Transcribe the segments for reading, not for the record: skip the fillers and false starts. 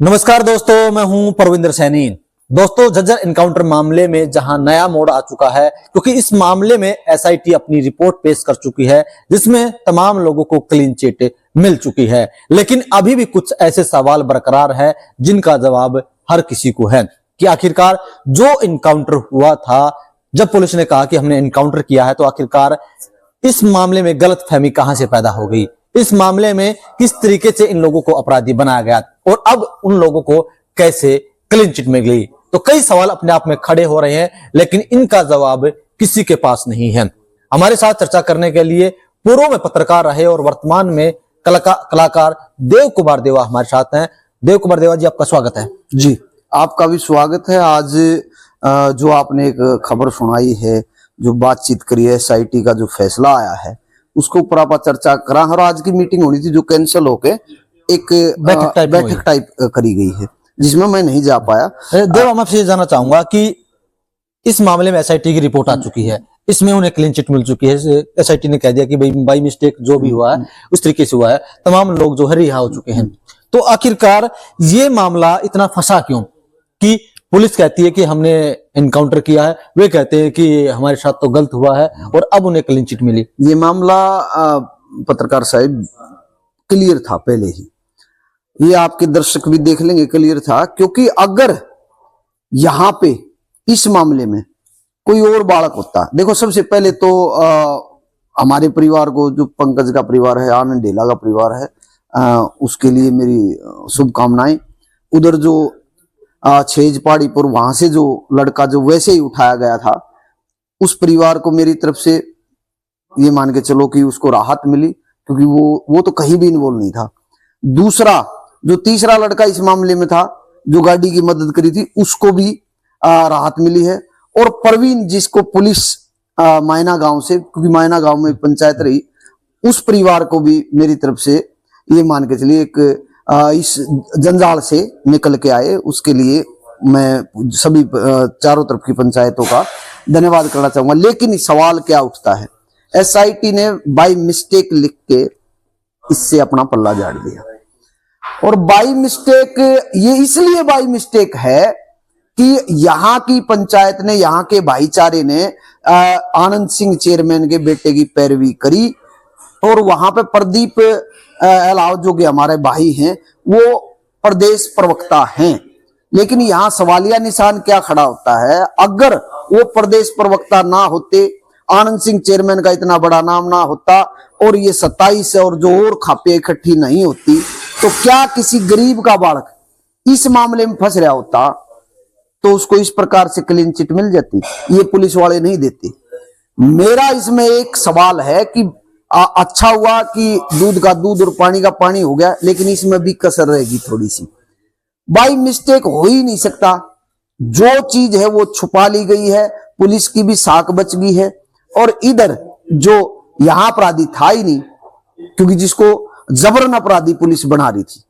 नमस्कार दोस्तों, मैं हूं परविंदर सैनी। दोस्तों, झज्जर एनकाउंटर मामले में जहां नया मोड़ आ चुका है, क्योंकि इस मामले में एसआईटी अपनी रिपोर्ट पेश कर चुकी है जिसमें तमाम लोगों को क्लीन चिट मिल चुकी है, लेकिन अभी भी कुछ ऐसे सवाल बरकरार है जिनका जवाब हर किसी को है कि आखिरकार जो एनकाउंटर हुआ था, जब पुलिस ने कहा कि हमने एनकाउंटर किया है, तो आखिरकार इस मामले में गलतफहमी कहां से पैदा हो गई, इस मामले में किस तरीके से इन लोगों को अपराधी बनाया गया और अब उन लोगों को कैसे क्लीन चिट मिल गई। तो कई सवाल अपने आप में खड़े हो रहे हैं, लेकिन इनका जवाब किसी के पास नहीं है। हमारे साथ चर्चा करने के लिए पूर्व में पत्रकार रहे और वर्तमान में कलाकार देव कुमार देवा हमारे साथ हैं। देव कुमार देवा जी, आपका स्वागत है। जी, आपका भी स्वागत है। आज जो आपने एक खबर सुनाई है, जो बातचीत करी है, एसआईटी का जो फैसला आया है, उसके ऊपर आप चर्चा करा। और आज की मीटिंग होनी थी जो कैंसिल होके एक बैठक टाइप करी गई है, जिसमें मैं नहीं जा पाया। देव, मैं आपसे ये जानना चाहूंगा कि इस मामले में एसआईटी की रिपोर्ट आ चुकी है, इसमें उन्हें क्लीन चिट मिल चुकी है। एसआईटी ने कह दिया कि भाई बाई मिस्टेक जो भी हुआ है उस तरीके से हुआ है, तमाम लोग जो है रिहा हो चुके हैं। तो आखिरकार ये मामला इतना फंसा क्यों कि पुलिस कहती है कि हमने एनकाउंटर किया है, वे कहते हैं कि हमारे साथ तो गलत हुआ है और अब उन्हें क्लीन चिट मिली। ये मामला पत्रकार साहब क्लियर था पहले ही, ये आपके दर्शक भी देख लेंगे, क्लियर था। क्योंकि अगर यहाँ पे इस मामले में कोई और बालक होता, देखो सबसे पहले तो हमारे परिवार को, जो पंकज का परिवार है, आनंद ढेला का परिवार है, उसके लिए मेरी शुभकामनाएं। उधर जो छेज पहाड़ीपुर, वहां से जो लड़का जो वैसे ही उठाया गया था, उस परिवार को मेरी तरफ से ये मान के चलो कि उसको राहत मिली, क्योंकि वो तो कहीं भी इन्वॉल्व नहीं था। दूसरा, जो तीसरा लड़का इस मामले में था, जो गाड़ी की मदद करी थी, उसको भी राहत मिली है। और परवीन, जिसको पुलिस मायना गांव से, क्योंकि मायना गांव में पंचायत रही, उस परिवार को भी मेरी तरफ से ये मान के चलिए एक इस जंजाल से निकल के आए, उसके लिए मैं सभी चारों तरफ की पंचायतों का धन्यवाद करना चाहूंगा। लेकिन सवाल क्या उठता है, एसआईटी ने बाय मिस्टेक लिख के इससे अपना पल्ला झाड़ दिया। और बाय मिस्टेक ये इसलिए बाय मिस्टेक है कि यहाँ की पंचायत ने, यहाँ के भाईचारे ने आनंद सिंह चेयरमैन के बेटे की पैरवी करी, और वहां पे प्रदीप अलाव, जो कि हमारे भाई हैं, वो प्रदेश प्रवक्ता हैं। लेकिन यहाँ सवालिया निशान क्या खड़ा होता है, अगर वो प्रदेश प्रवक्ता ना होते, आनंद सिंह चेयरमैन का इतना बड़ा नाम ना होता, और ये 27 और जो और खापे इकट्ठी नहीं होती, तो क्या किसी गरीब का बालक इस मामले में फंस रहा होता तो उसको इस प्रकार से क्लीन चिट मिल जाती? ये पुलिस वाले नहीं देते। मेरा इसमें एक सवाल है कि अच्छा हुआ कि दूध का दूध और पानी का पानी हो गया, लेकिन इसमें भी कसर रहेगी थोड़ी सी। बाई मिस्टेक हो ही नहीं सकता, जो चीज है वो छुपा ली गई है, पुलिस की भी साख बच गई है। और इधर जो यहां अपराधी था ही नहीं, क्योंकि जिसको जबरन अपराधी पुलिस बना रही थी।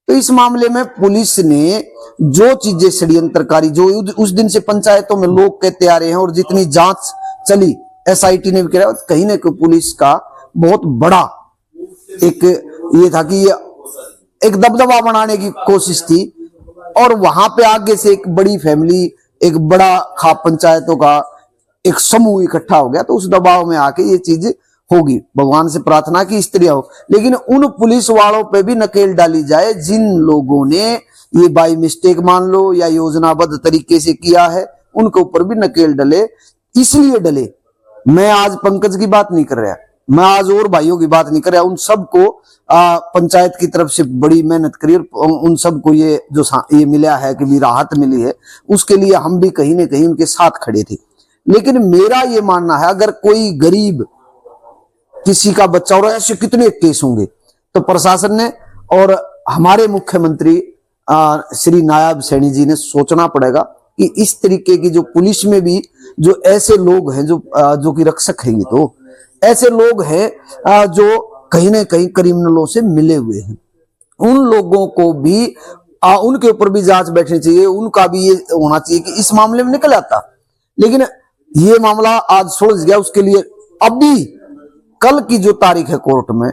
तो इस मामले में पुलिस ने जो चीजें षड्यंत्रकारी, जो उस दिन से पंचायतों में लोग कहते आ रहे हैं, और जितनी जांच चली, एसआईटी ने भी कहा, कहीं ना कहीं पुलिस का बहुत बड़ा एक ये था कि ये एक दबदबा बनाने की कोशिश थी। और वहां पे आगे से एक बड़ी फैमिली, एक बड़ा खाप पंचायतों का एक समूह इकट्ठा हो गया, तो उस दबाव में आके ये चीज होगी। भगवान से प्रार्थना की इस तरह हो, लेकिन उन पुलिस वालों पे भी नकेल डाली जाए जिन लोगों ने ये बाई मिस्टेक मान लो या योजनाबद्ध तरीके से किया है, उनके ऊपर भी नकेल डले। इसलिए डले, मैं आज पंकज की बात नहीं कर रहा, मैं आज और भाइयों की बात नहीं कर रहा, उन सबको पंचायत की तरफ से बड़ी मेहनत करी, उन सबको ये जो ये मिला है कि भी राहत मिली है, उसके लिए हम भी कहीं ना कहीं उनके साथ खड़े थे। लेकिन मेरा ये मानना है, अगर कोई गरीब किसी का बच्चा, और ऐसे कितने केस होंगे, तो प्रशासन ने और हमारे मुख्यमंत्री श्री नायब सैनी जी ने सोचना पड़ेगा कि इस तरीके की जो पुलिस में भी जो ऐसे लोग हैं, जो कि रक्षक हैं, तो ऐसे लोग हैं जो कहीं ना कहीं क्रिमिनलों से मिले हुए हैं, उन लोगों को भी उनके ऊपर भी जांच बैठनी चाहिए, उनका भी ये होना चाहिए कि इस मामले में निकल आता। लेकिन ये मामला आज सुलझ गया, उसके लिए अभी कल की जो तारीख है कोर्ट में,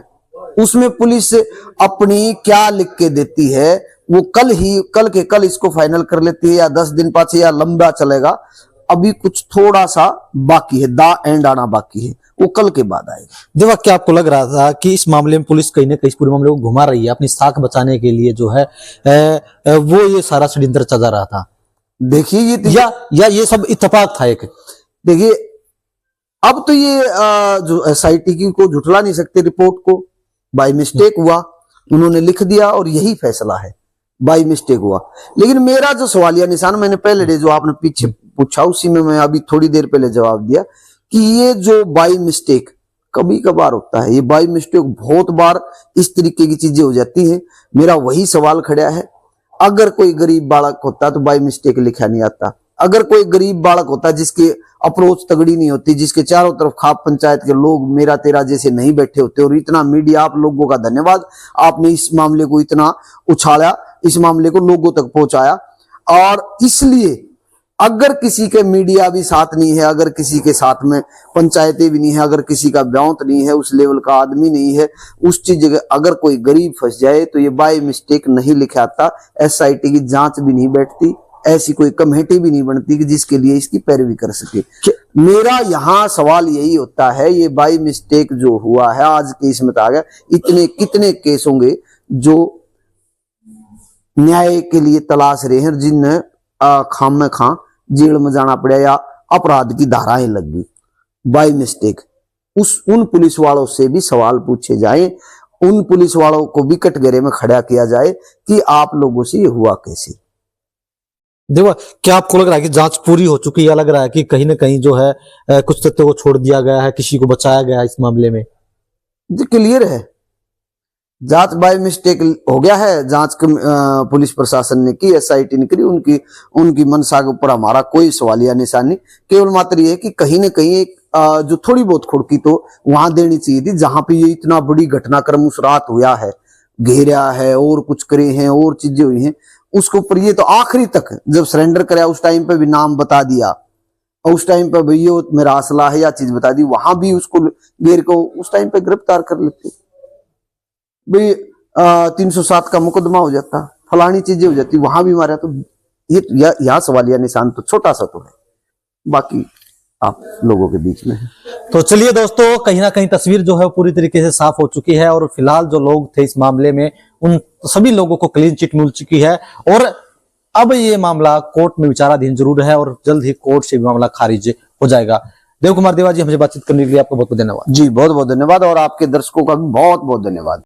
उसमें पुलिस अपनी क्या लिख के देती है, वो कल के कल इसको फाइनल कर लेती है, या 10 दिन पाछे, या लंबा चलेगा। अभी कुछ थोड़ा सा बाकी है, दा एंड आना बाकी है, वो कल के बाद आएगा। देवा, क्या आपको लग रहा था कि इस मामले में पुलिस कहीं ना कहीं इस पूरे मामले को घुमा रही है, अपनी साख बचाने के लिए जो है वो ये सारा षड्यंत्र चल रहा था? देखिए ये या ये सब इत्तेफाक था एक? देखिए, अब तो ये जो एसआईटी की को झुठला नहीं सकते, रिपोर्ट को बाय मिस्टेक हुआ, उन्होंने लिख दिया और यही फैसला है, बाय मिस्टेक हुआ। लेकिन मेरा जो सवालिया निशान, मैंने पहले जो आपने पीछे पूछा उसी में मैं अभी थोड़ी देर पहले जवाब दिया कि ये जो बाय मिस्टेक कभी कभार होता है, ये बाय मिस्टेक बहुत बार इस तरीके की चीजें हो जाती हैं। मेरा वही सवाल खड़ा है, अगर कोई गरीब बालक होता तो बाय मिस्टेक लिखा नहीं आता। अगर कोई गरीब बालक होता जिसकी अप्रोच तगड़ी नहीं होती, जिसके चारों तरफ खाप पंचायत के लोग मेरा तेरा जैसे नहीं बैठे होते, और इतना मीडिया, आप लोगों का धन्यवाद, आपने इस मामले को इतना उछाला, इस मामले को लोगों तक पहुंचाया। और इसलिए अगर किसी के मीडिया भी साथ नहीं है, अगर किसी के साथ में पंचायतें भी नहीं है, अगर किसी का ब्यांत नहीं है, उस लेवल का आदमी नहीं है, उस चीज अगर कोई गरीब फंस जाए तो ये बाय मिस्टेक नहीं लिखा आता। एसआईटी की जांच भी नहीं बैठती, ऐसी कोई कमेटी भी नहीं बनती कि जिसके लिए इसकी पैरवी कर सके। मेरा यहाँ सवाल यही होता है, ये बाय मिस्टेक जो हुआ है आज के इसमें आ गया, इतने कितने केस होंगे जो न्याय के लिए तलाश रहे हैं, जिनने खाम में खां जेल में जाना पड़ा या अपराध की धाराएं लग गई बाय मिस्टेक। उन पुलिस वालों से भी सवाल पूछे जाए, उन पुलिस वालों को भी कटघरे में खड़ा किया जाए कि आप लोगों से ये हुआ कैसे। देखो, क्या आपको लग रहा है कि जांच पूरी हो चुकी है, या लग रहा है कि कहीं ना कहीं जो है कुछ तथ्यों को छोड़ दिया गया है, किसी को बचाया गया है इस मामले में? जी क्लियर है, जांच बाय मिस्टेक हो गया है। जांच पुलिस प्रशासन ने की, एसआईटी ने करी, उनकी मंशा के ऊपर हमारा कोई सवालिया निशान नहीं। केवल मात्र ये है कि कहीं न कहीं एक जो थोड़ी बहुत खुड़की तो वहां देनी चाहिए थी, जहां पे ये इतना बड़ी घटनाक्रम उस रात हुआ है, घेरा है और कुछ करे हैं और चीजें हुई हैं, उसके ऊपर ये तो आखिरी तक जब सरेंडर कराया उस टाइम पे भी नाम बता दिया, और उस टाइम पे भैया मेरा असला है या चीज बता दी, वहां भी उसको घेर को उस टाइम पे गिरफ्तार कर लेते भाई। 307 का मुकदमा हो जाता, फलानी चीजें हो जाती, वहां भी मारा। तो ये यहाँ सवालिया निशान तो छोटा सा तो है, बाकी आप लोगों के बीच में है। तो चलिए दोस्तों, कहीं ना कहीं तस्वीर जो है पूरी तरीके से साफ हो चुकी है, और फिलहाल जो लोग थे इस मामले में उन सभी लोगों को क्लीन चिट मिल चुकी है, और अब ये मामला कोर्ट में विचाराधीन जरूर है, और जल्द ही कोर्ट से भी मामला खारिज हो जाएगा। देव कुमार देवा जी, हमसे बातचीत करने के लिए आपको बहुत बहुत धन्यवाद। जी बहुत बहुत धन्यवाद, और आपके दर्शकों का भी बहुत बहुत धन्यवाद।